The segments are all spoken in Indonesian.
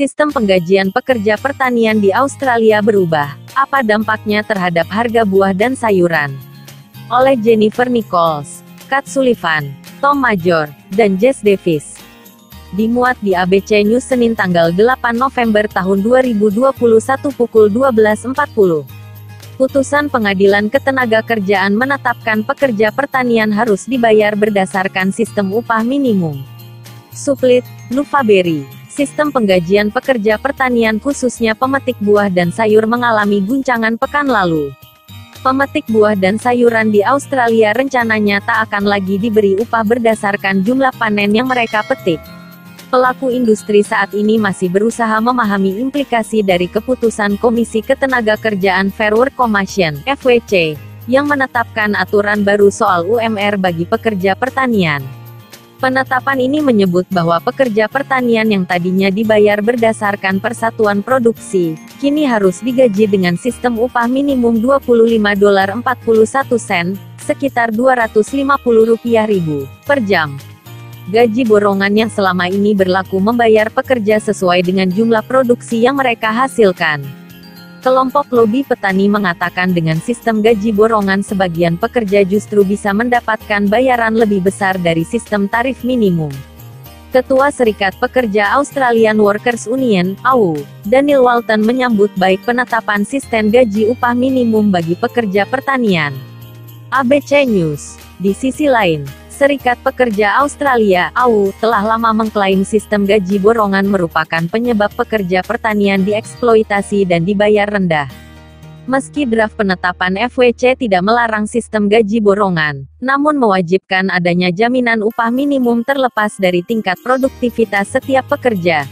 Sistem penggajian pekerja pertanian di Australia berubah. Apa dampaknya terhadap harga buah dan sayuran? Oleh Jennifer Nichols, Kat Sullivan, Tom Major, dan Jess Davis. Dimuat di ABC News Senin tanggal 8 November tahun 2021 pukul 12.40. Putusan Pengadilan Ketenagakerjaan menetapkan pekerja pertanian harus dibayar berdasarkan sistem upah minimum. Suplit, Nuvaberry. Sistem penggajian pekerja pertanian khususnya pemetik buah dan sayur mengalami guncangan pekan lalu. Pemetik buah dan sayuran di Australia rencananya tak akan lagi diberi upah berdasarkan jumlah panen yang mereka petik. Pelaku industri saat ini masih berusaha memahami implikasi dari keputusan Komisi Ketenagakerjaan Fair Work Commission (FWC) yang menetapkan aturan baru soal UMR bagi pekerja pertanian. Penetapan ini menyebut bahwa pekerja pertanian yang tadinya dibayar berdasarkan persatuan produksi, kini harus digaji dengan sistem upah minimum $25.41, sekitar Rp250.000 per jam. Gaji borongan yang selama ini berlaku membayar pekerja sesuai dengan jumlah produksi yang mereka hasilkan. Kelompok lobi petani mengatakan dengan sistem gaji borongan sebagian pekerja justru bisa mendapatkan bayaran lebih besar dari sistem tarif minimum. Ketua Serikat Pekerja Australian Workers Union, AU, Daniel Walton menyambut baik penetapan sistem gaji upah minimum bagi pekerja pertanian. ABC News. Di sisi lain, Serikat Pekerja Australia, AU, telah lama mengklaim sistem gaji borongan merupakan penyebab pekerja pertanian dieksploitasi dan dibayar rendah. Meski draft penetapan FWC tidak melarang sistem gaji borongan, namun mewajibkan adanya jaminan upah minimum terlepas dari tingkat produktivitas setiap pekerja.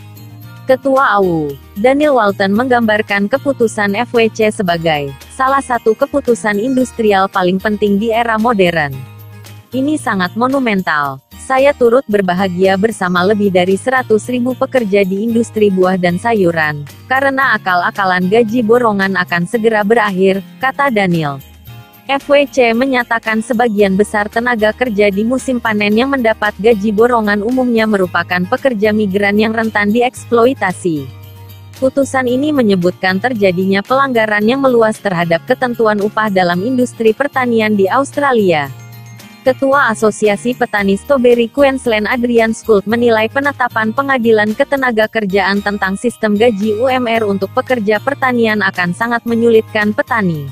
Ketua AU, Daniel Walton menggambarkan keputusan FWC sebagai salah satu keputusan industrial paling penting di era modern. Ini sangat monumental. Saya turut berbahagia bersama lebih dari 100.000 pekerja di industri buah dan sayuran, karena akal-akalan gaji borongan akan segera berakhir, kata Daniel. FWC menyatakan sebagian besar tenaga kerja di musim panen yang mendapat gaji borongan umumnya merupakan pekerja migran yang rentan dieksploitasi. Putusan ini menyebutkan terjadinya pelanggaran yang meluas terhadap ketentuan upah dalam industri pertanian di Australia. Ketua Asosiasi Petani Strawberry Queensland Adrian Skuld menilai penetapan Pengadilan Ketenagakerjaan tentang sistem gaji UMR untuk pekerja pertanian akan sangat menyulitkan petani.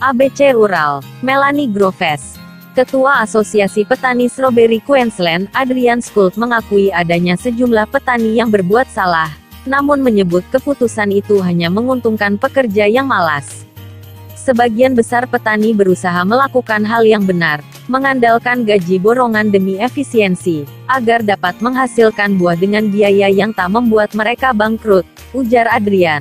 ABC Rural, Melanie Groves, Ketua Asosiasi Petani Strawberry Queensland, Adrian Skuld mengakui adanya sejumlah petani yang berbuat salah, namun menyebut keputusan itu hanya menguntungkan pekerja yang malas. Sebagian besar petani berusaha melakukan hal yang benar, mengandalkan gaji borongan demi efisiensi, agar dapat menghasilkan buah dengan biaya yang tak membuat mereka bangkrut, ujar Adrian.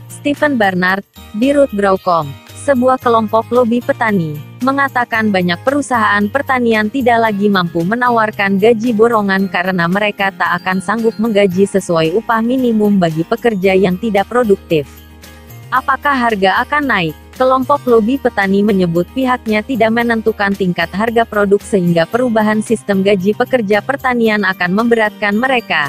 Stephen Barnard, di Root Growcom, sebuah kelompok lobi petani, mengatakan banyak perusahaan pertanian tidak lagi mampu menawarkan gaji borongan karena mereka tak akan sanggup menggaji sesuai upah minimum bagi pekerja yang tidak produktif. Apakah harga akan naik? Kelompok lobi petani menyebut pihaknya tidak menentukan tingkat harga produk sehingga perubahan sistem gaji pekerja pertanian akan memberatkan mereka.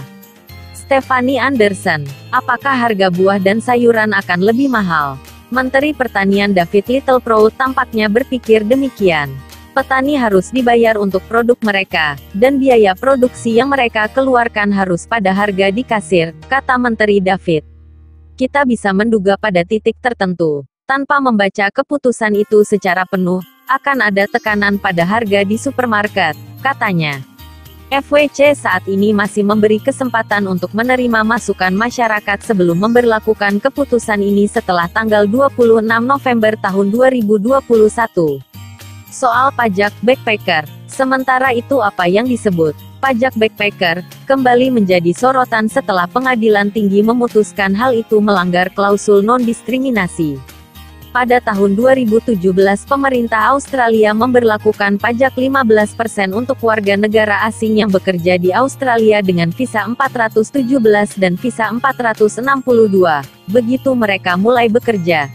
Stephanie Anderson, apakah harga buah dan sayuran akan lebih mahal? Menteri Pertanian David Littleproud tampaknya berpikir demikian. Petani harus dibayar untuk produk mereka, dan biaya produksi yang mereka keluarkan harus pada harga di kasir, kata Menteri David. Kita bisa menduga pada titik tertentu, tanpa membaca keputusan itu secara penuh, akan ada tekanan pada harga di supermarket, katanya. FWC saat ini masih memberi kesempatan untuk menerima masukan masyarakat sebelum memberlakukan keputusan ini setelah tanggal 26 November tahun 2021. Soal pajak backpacker, sementara itu apa yang disebut pajak backpacker kembali menjadi sorotan setelah Pengadilan Tinggi memutuskan hal itu melanggar klausul non-diskriminasi. Pada tahun 2017 pemerintah Australia memberlakukan pajak 15% untuk warga negara asing yang bekerja di Australia dengan visa 417 dan visa 462, begitu mereka mulai bekerja.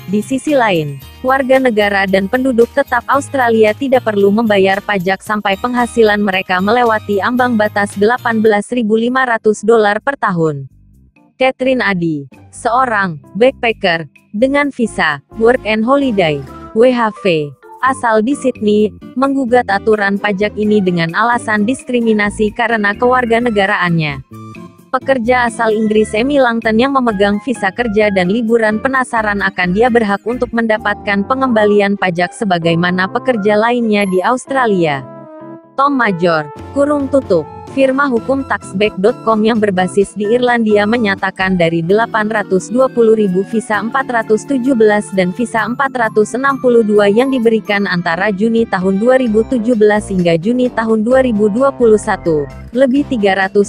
Di sisi lain, warga negara dan penduduk tetap Australia tidak perlu membayar pajak sampai penghasilan mereka melewati ambang batas $18.500 per tahun. Catherine Adi, seorang backpacker dengan visa Work and Holiday (WHV) asal di Sydney, menggugat aturan pajak ini dengan alasan diskriminasi karena kewarganegaraannya. Pekerja asal Inggris Amy Langton yang memegang visa kerja dan liburan penasaran akan dia berhak untuk mendapatkan pengembalian pajak sebagaimana pekerja lainnya di Australia. Tom Major, firma hukum taxback.com yang berbasis di Irlandia menyatakan dari 820.000 visa 417 dan visa 462 yang diberikan antara Juni tahun 2017 hingga Juni tahun 2021, lebih 320.000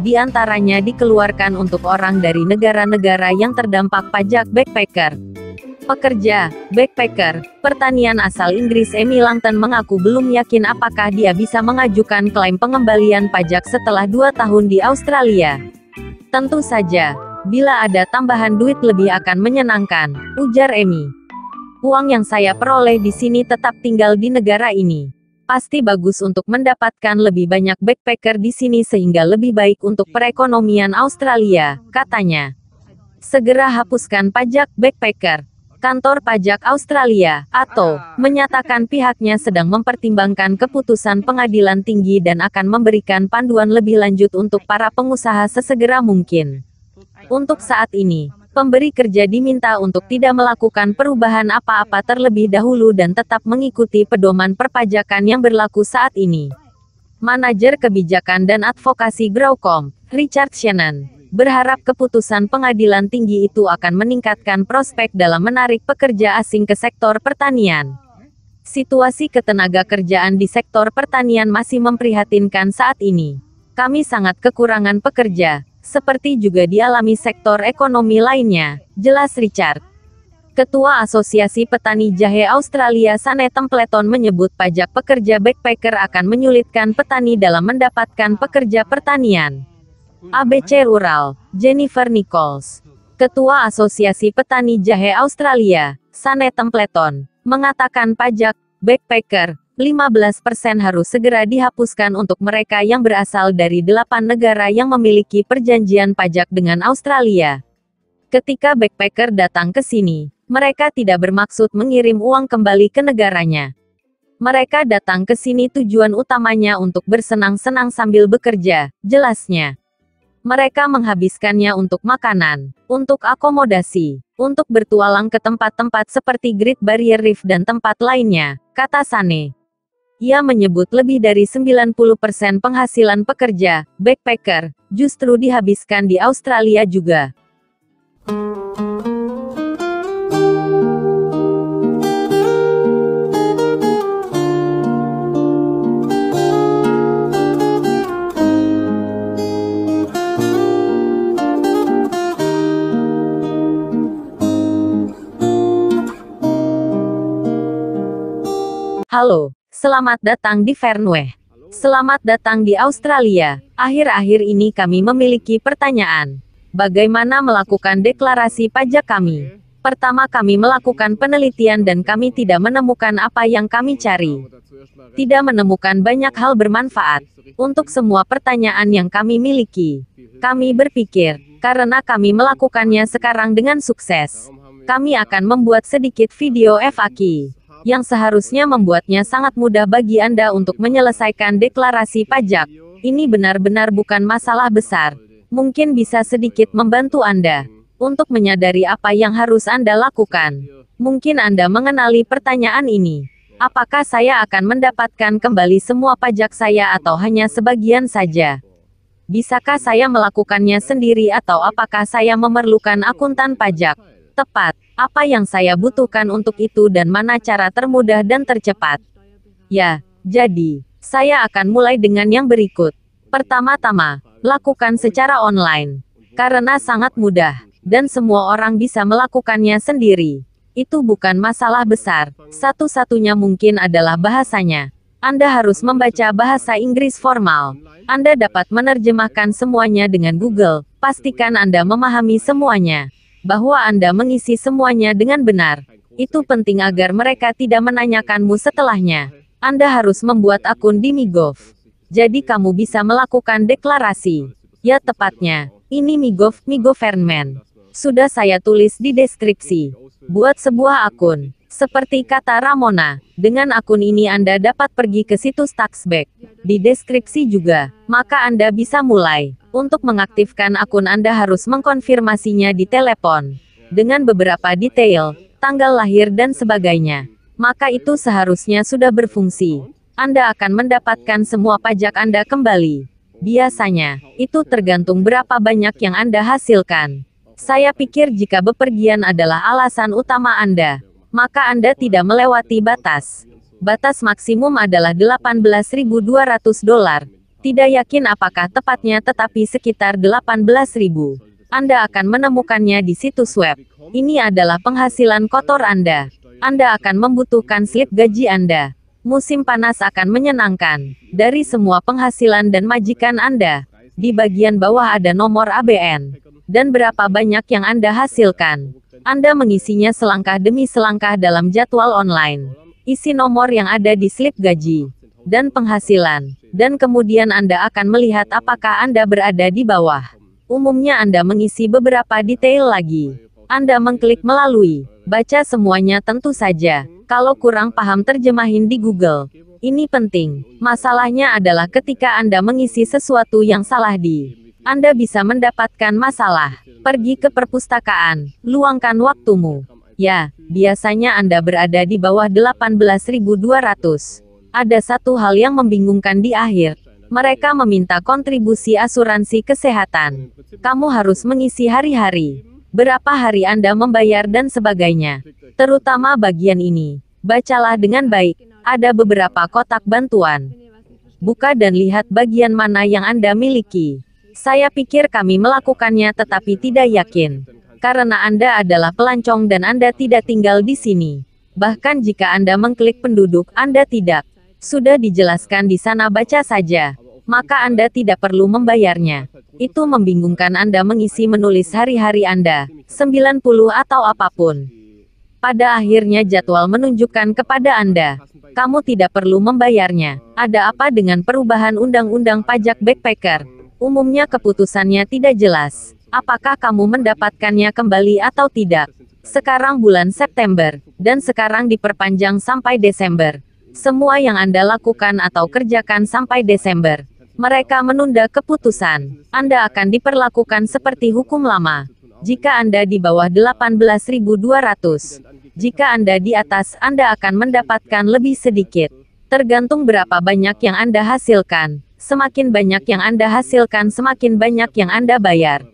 diantaranya dikeluarkan untuk orang dari negara-negara yang terdampak pajak backpacker. Pekerja backpacker pertanian asal Inggris Amy Langton mengaku belum yakin apakah dia bisa mengajukan klaim pengembalian pajak setelah 2 tahun di Australia. Tentu saja, bila ada tambahan duit lebih akan menyenangkan, ujar Amy. Uang yang saya peroleh di sini tetap tinggal di negara ini. Pasti bagus untuk mendapatkan lebih banyak backpacker di sini sehingga lebih baik untuk perekonomian Australia, katanya. Segera hapuskan pajak backpacker. Kantor Pajak Australia, ATO, menyatakan pihaknya sedang mempertimbangkan keputusan pengadilan tinggi dan akan memberikan panduan lebih lanjut untuk para pengusaha sesegera mungkin. Untuk saat ini, pemberi kerja diminta untuk tidak melakukan perubahan apa-apa terlebih dahulu dan tetap mengikuti pedoman perpajakan yang berlaku saat ini. Manajer Kebijakan dan Advokasi Growcom, Richard Shannon, berharap keputusan pengadilan tinggi itu akan meningkatkan prospek dalam menarik pekerja asing ke sektor pertanian. Situasi ketenaga kerjaan di sektor pertanian masih memprihatinkan saat ini. Kami sangat kekurangan pekerja, seperti juga dialami sektor ekonomi lainnya, jelas Richard. Ketua Asosiasi Petani Jahe Australia Sane Templeton menyebut pajak pekerja backpacker akan menyulitkan petani dalam mendapatkan pekerja pertanian. ABC Rural, Jennifer Nichols, Ketua Asosiasi Petani Jahe Australia, Sane Templeton, mengatakan pajak backpacker 15% harus segera dihapuskan untuk mereka yang berasal dari 8 negara yang memiliki perjanjian pajak dengan Australia. Ketika backpacker datang ke sini, mereka tidak bermaksud mengirim uang kembali ke negaranya. Mereka datang ke sini tujuan utamanya untuk bersenang-senang sambil bekerja, jelasnya. Mereka menghabiskannya untuk makanan, untuk akomodasi, untuk bertualang ke tempat-tempat seperti Great Barrier Reef dan tempat lainnya, kata Sane. Ia menyebut lebih dari 90% penghasilan pekerja backpacker justru dihabiskan di Australia juga. Halo, selamat datang di Fernweh. Selamat datang di Australia. Akhir-akhir ini kami memiliki pertanyaan. Bagaimana melakukan deklarasi pajak kami? Pertama kami melakukan penelitian dan kami tidak menemukan apa yang kami cari. Tidak menemukan banyak hal bermanfaat. Untuk semua pertanyaan yang kami miliki. Kami berpikir, karena kami melakukannya sekarang dengan sukses. Kami akan membuat sedikit video FAQ. Yang seharusnya membuatnya sangat mudah bagi Anda untuk menyelesaikan deklarasi pajak. Ini benar-benar bukan masalah besar. Mungkin bisa sedikit membantu Anda untuk menyadari apa yang harus Anda lakukan. Mungkin Anda mengenali pertanyaan ini. Apakah saya akan mendapatkan kembali semua pajak saya atau hanya sebagian saja? Bisakah saya melakukannya sendiri atau apakah saya memerlukan akuntan pajak? Tepat. Apa yang saya butuhkan untuk itu dan mana cara termudah dan tercepat? Ya, jadi, saya akan mulai dengan yang berikut. Pertama-tama, lakukan secara online. Karena sangat mudah, dan semua orang bisa melakukannya sendiri. Itu bukan masalah besar. Satu-satunya mungkin adalah bahasanya. Anda harus membaca bahasa Inggris formal. Anda dapat menerjemahkan semuanya dengan Google. Pastikan Anda memahami semuanya. Bahwa Anda mengisi semuanya dengan benar. Itu penting agar mereka tidak menanyakanmu setelahnya. Anda harus membuat akun di MiGov. Jadi kamu bisa melakukan deklarasi. Ya tepatnya, Ini Mi Government. Sudah saya tulis di deskripsi. Buat sebuah akun. Seperti kata Ramona, dengan akun ini Anda dapat pergi ke situs Taxback. Di deskripsi juga, maka Anda bisa mulai. Untuk mengaktifkan akun Anda harus mengkonfirmasinya di telepon. Dengan beberapa detail, tanggal lahir dan sebagainya. Maka itu seharusnya sudah berfungsi. Anda akan mendapatkan semua pajak Anda kembali. Biasanya, itu tergantung berapa banyak yang Anda hasilkan. Saya pikir jika bepergian adalah alasan utama Anda, maka Anda tidak melewati batas. Batas maksimum adalah $18.200. Tidak yakin apakah tepatnya tetapi sekitar 18.000. Anda akan menemukannya di situs web. Ini adalah penghasilan kotor Anda. Anda akan membutuhkan slip gaji Anda. Musim panas akan menyenangkan. Dari semua penghasilan dan majikan Anda, di bagian bawah ada nomor ABN. Dan berapa banyak yang Anda hasilkan. Anda mengisinya selangkah demi selangkah dalam jadwal online. Isi nomor yang ada di slip gaji dan penghasilan, dan kemudian Anda akan melihat apakah Anda berada di bawah. Umumnya Anda mengisi beberapa detail lagi. Anda mengklik melalui, baca semuanya tentu saja. Kalau kurang paham terjemahin di Google. Ini penting. Masalahnya adalah ketika Anda mengisi sesuatu yang salah Anda bisa mendapatkan masalah. Pergi ke perpustakaan, luangkan waktumu. Ya, biasanya Anda berada di bawah 18.200. Ada satu hal yang membingungkan di akhir. Mereka meminta kontribusi asuransi kesehatan. Kamu harus mengisi hari-hari. Berapa hari Anda membayar dan sebagainya. Terutama bagian ini. Bacalah dengan baik. Ada beberapa kotak bantuan. Buka dan lihat bagian mana yang Anda miliki. Saya pikir kami melakukannya tetapi tidak yakin. Karena Anda adalah pelancong dan Anda tidak tinggal di sini. Bahkan jika Anda mengklik penduduk, Anda tidak. Sudah dijelaskan di sana, baca saja. Maka Anda tidak perlu membayarnya. Itu membingungkan Anda mengisi menulis hari-hari Anda, 90 atau apapun. Pada akhirnya jadwal menunjukkan kepada Anda. Kamu tidak perlu membayarnya. Ada apa dengan perubahan undang-undang pajak backpacker? Umumnya keputusannya tidak jelas. Apakah kamu mendapatkannya kembali atau tidak? Sekarang bulan September, dan sekarang diperpanjang sampai Desember. Semua yang Anda lakukan atau kerjakan sampai Desember. Mereka menunda keputusan. Anda akan diperlakukan seperti hukum lama. Jika Anda di bawah 18.200. Jika Anda di atas, Anda akan mendapatkan lebih sedikit. Tergantung berapa banyak yang Anda hasilkan. Semakin banyak yang Anda hasilkan, semakin banyak yang Anda bayar.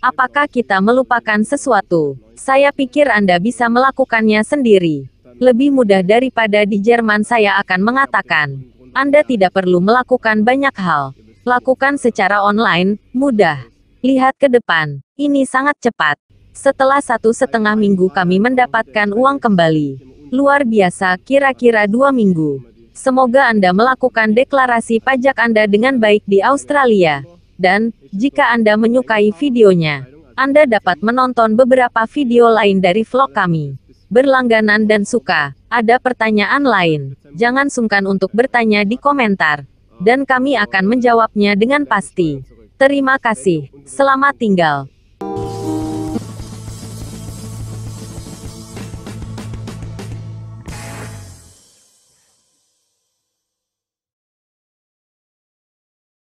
Apakah kita melupakan sesuatu? Saya pikir Anda bisa melakukannya sendiri. Lebih mudah daripada di Jerman. Saya akan mengatakan. Anda tidak perlu melakukan banyak hal. Lakukan secara online, mudah. Lihat ke depan. Ini sangat cepat. Setelah 1,5 minggu kami mendapatkan uang kembali. Luar biasa, kira-kira 2 minggu. Semoga Anda melakukan deklarasi pajak Anda dengan baik di Australia. Dan, jika Anda menyukai videonya, Anda dapat menonton beberapa video lain dari vlog kami. Berlangganan dan suka. Ada pertanyaan lain? Jangan sungkan untuk bertanya di komentar. Dan kami akan menjawabnya dengan pasti. Terima kasih. Selamat tinggal.